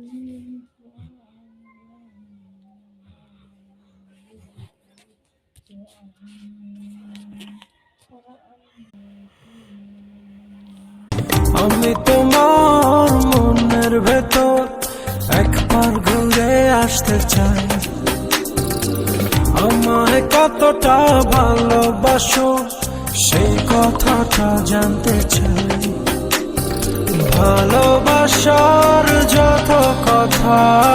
আমি তোমার মনের ভেতর একবার ঘুরে আসতে চাই। আমায় কতটা ভালোবাসো সেই কথাটা জানতে চাই। ভালোবাসার যত কথা